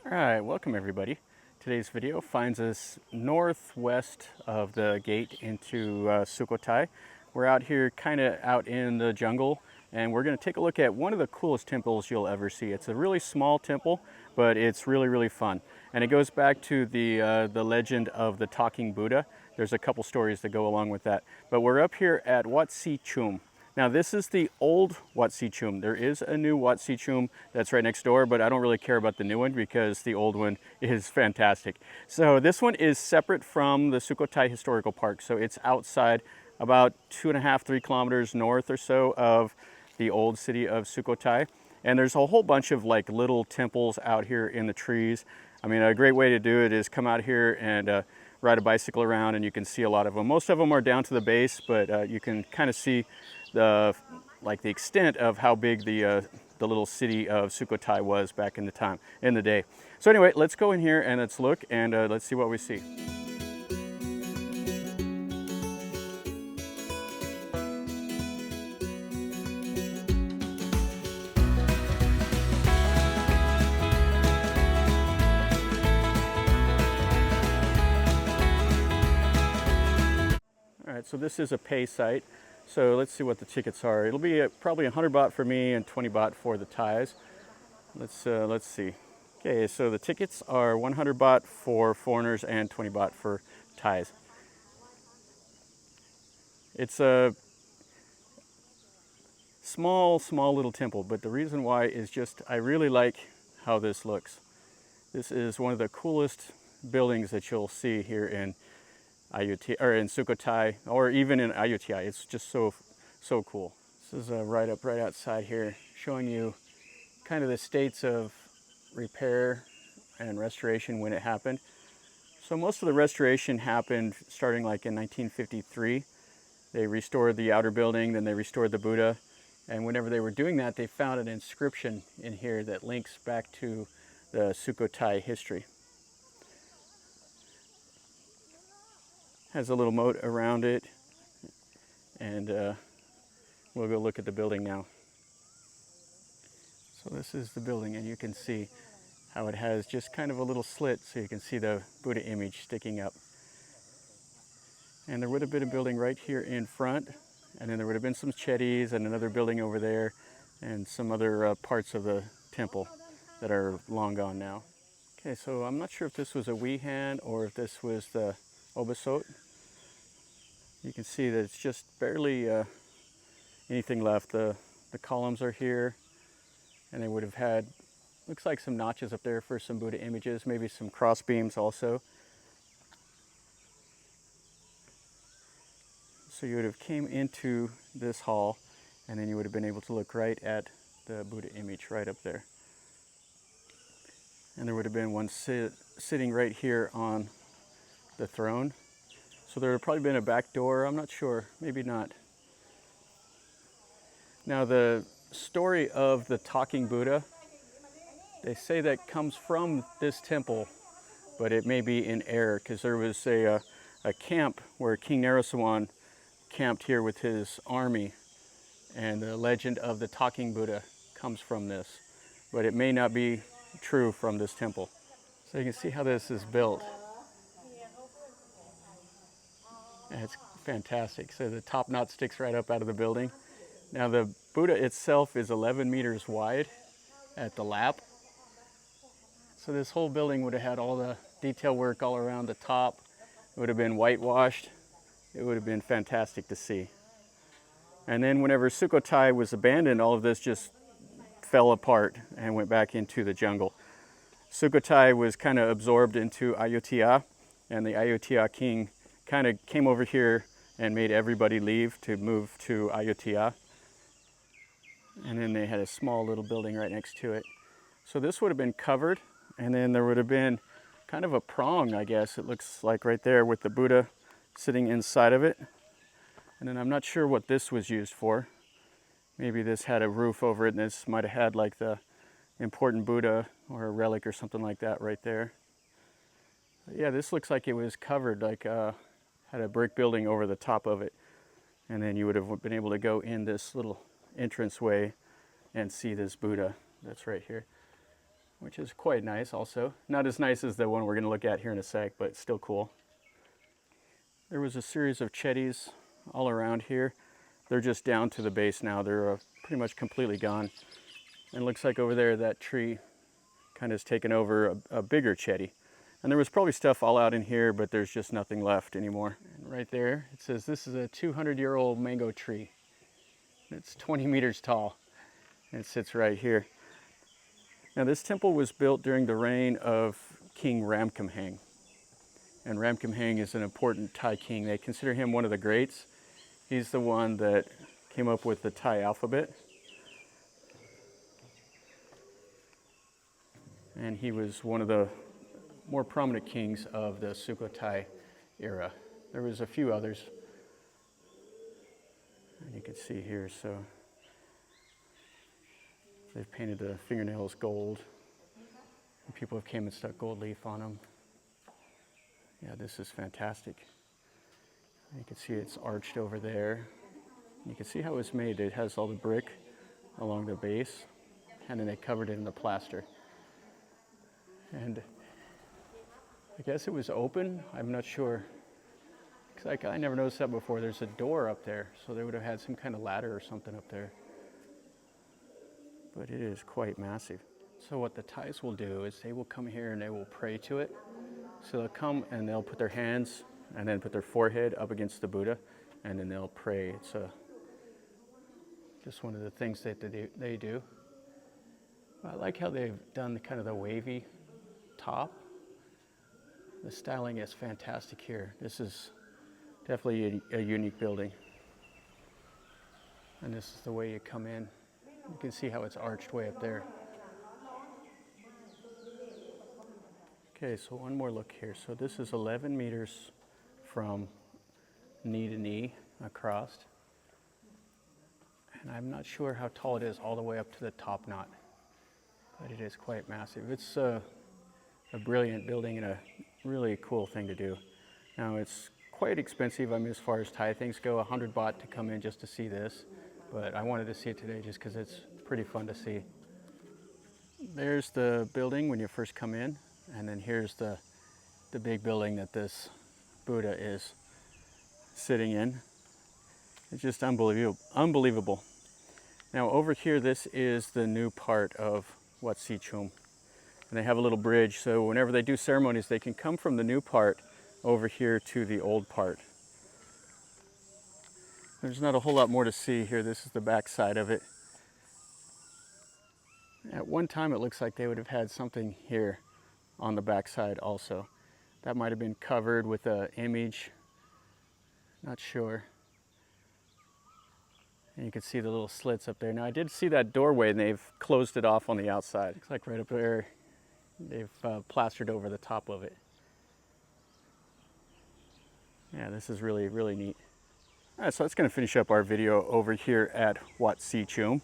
All right, welcome everybody. Today's video finds us northwest of the gate into Sukhothai. We're out here kind of out in the jungle, and we're going to take a look at one of the coolest temples you'll ever see. It's a really small temple, but it's really fun. And it goes back to the legend of the talking Buddha. There's a couple stories that go along with that. But we're up here at Wat Si Chum. Now this is the old Wat Si Chum. There is a new Wat Si Chum that's right next door, but I don't really care about the new one because the old one is fantastic. So this one is separate from the Sukhothai Historical Park. So it's outside about 2.5, 3 kilometers north or so of the old city of Sukhothai. And there's a whole bunch of like little temples out here in the trees. I mean, a great way to do it is come out here and ride a bicycle around, and you can see a lot of them. Most of them are down to the base, but you can kind of see the extent of how big the little city of Sukhothai was back in the day. So anyway, let's go in here and let's look and let's see what we see. All right, so this is a pay site. So let's see what the tickets are. It'll be probably 100 baht for me and 20 baht for the Thais. Let's see. Okay, so the tickets are 100 baht for foreigners and 20 baht for Thais. It's a small little temple, but the reason why is just I really like how this looks. This is one of the coolest buildings that you'll see here in Ayutthaya, or in Sukhothai, or even in Ayutthaya. It's just so cool. This is right outside here, showing you kind of the states of repair and restoration when it happened. So most of the restoration happened starting like in 1953. They restored the outer building, then they restored the Buddha, and whenever they were doing that, they found an inscription in here that links back to the Sukhothai history. Has a little moat around it, and we'll go look at the building now. So this is the building, and you can see how it has just kind of a little slit so you can see the Buddha image sticking up. And there would have been a building right here in front, and then there would have been some chetties and another building over there and some other parts of the temple that are long gone now. Okay, so I'm not sure if this was a wihan or if this was the obasot. You can see that it's just barely anything left. The columns are here, and they would have had, looks like some notches up there for some Buddha images, maybe some cross beams also. So you would have came into this hall, and then you would have been able to look right at the Buddha image right up there. And there would have been one sitting right here on the throne. So there would have probably been a back door, I'm not sure, maybe not. Now the story of the talking Buddha, they say that comes from this temple, but it may be in error because there was a camp where King Narasawan camped here with his army, and the legend of the talking Buddha comes from this, but it may not be true from this temple. So you can see how this is built. And it's fantastic. So the top knot sticks right up out of the building. Now the Buddha itself is 11 meters wide at the lap. So this whole building would have had all the detail work all around the top. It would have been whitewashed. It would have been fantastic to see. And then whenever Sukhothai was abandoned, all of this just fell apart and went back into the jungle. Sukhothai was kind of absorbed into Ayutthaya, and the Ayutthaya king kind of came over here and made everybody leave to move to Ayutthaya. And then they had a small little building right next to it. So this would have been covered, and then there would have been kind of a prong, I guess, it looks like right there with the Buddha sitting inside of it. And then I'm not sure what this was used for. Maybe this had a roof over it, and this might have had like the important Buddha or a relic or something like that right there. But yeah, this looks like it was covered, like had a brick building over the top of it. And then you would have been able to go in this little entranceway and see this Buddha that's right here. which is quite nice also. Not as nice as the one we're going to look at here in a sec, but still cool. There was a series of chetties all around here. They're just down to the base now. They're pretty much completely gone. And it looks like over there that tree kind of has taken over a bigger chetty. And there was probably stuff all out in here, but there's just nothing left anymore. And right there, it says this is a 200-year-old mango tree. It's 20 meters tall, and it sits right here. Now this temple was built during the reign of King Ramkhamhaeng. And Ramkhamhaeng is an important Thai king. They consider him one of the greats. He's the one that came up with the Thai alphabet. And he was one of the more prominent kings of the Sukhothai era. There was a few others. And you can see here, so they've painted the fingernails gold. And people have came and stuck gold leaf on them. Yeah, this is fantastic. You can see it's arched over there. You can see how it's made. It has all the brick along the base, and then they covered it in the plaster. And I guess it was open. I'm not sure. Because I never noticed that before. There's a door up there, so they would have had some kind of ladder or something up there. But it is quite massive. So what the Thais will do is they will come here and they will pray to it. So they'll come and they'll put their hands and then put their forehead up against the Buddha, and then they'll pray. It's just one of the things that they do. I like how they've done kind of the wavy top. The styling is fantastic here. This is definitely a unique building. And this is the way you come in. You can see how it's arched way up there. Okay, so one more look here. So this is 11 meters from knee to knee across. And I'm not sure how tall it is all the way up to the top knot, but it is quite massive. It's a brilliant building and a really cool thing to do. Now it's quite expensive. I mean, as far as Thai things go, 100 baht to come in just to see this, but I wanted to see it today just because it's pretty fun to see. There's the building when you first come in. And then here's the big building that this Buddha is sitting in. It's just unbelievable. Now over here, this is the new part of Wat Si Chum. And they have a little bridge, so whenever they do ceremonies, they can come from the new part over here to the old part. There's not a whole lot more to see here. This is the back side of it. At one time, it looks like they would have had something here on the back side also. That might have been covered with an image, not sure. And you can see the little slits up there. Now I did see that doorway and they've closed it off on the outside. Looks like right up there, they've plastered over the top of it. Yeah, this is really, really neat. All right, so that's gonna finish up our video over here at Wat Si Chum.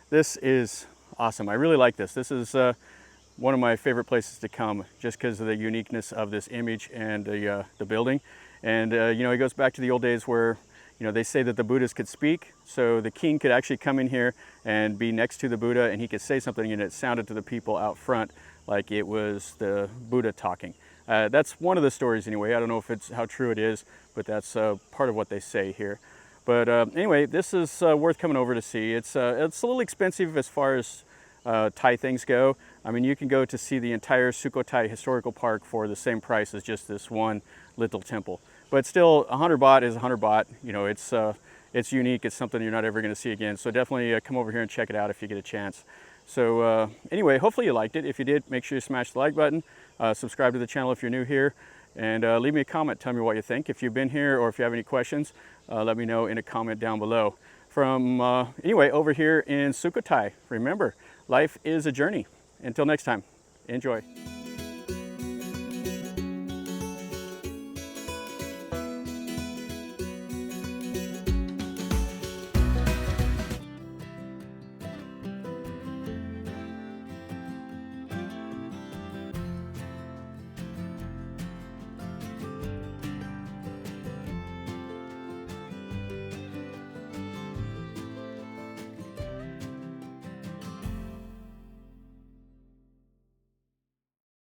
This is awesome. I really like this. This is one of my favorite places to come just because of the uniqueness of this image and the building. And you know, it goes back to the old days where, you know, they say that the Buddhas could speak, so the king could actually come in here and be next to the Buddha and he could say something and it sounded to the people out front like it was the Buddha talking. That's one of the stories anyway. I don't know if it's how true it is, but that's part of what they say here. But anyway, this is worth coming over to see. It's a little expensive as far as Thai things go. I mean, you can go to see the entire Sukhothai Historical Park for the same price as just this one little temple. But still, 100 baht is 100 baht. You know, it's unique. It's something you're not ever going to see again. So definitely come over here and check it out if you get a chance. So anyway, hopefully you liked it. If you did, make sure you smash the like button. Subscribe to the channel if you're new here. And leave me a comment. Tell me what you think. If you've been here or if you have any questions, let me know in a comment down below. From, anyway, over here in Sukhothai, remember, life is a journey. Until next time, enjoy.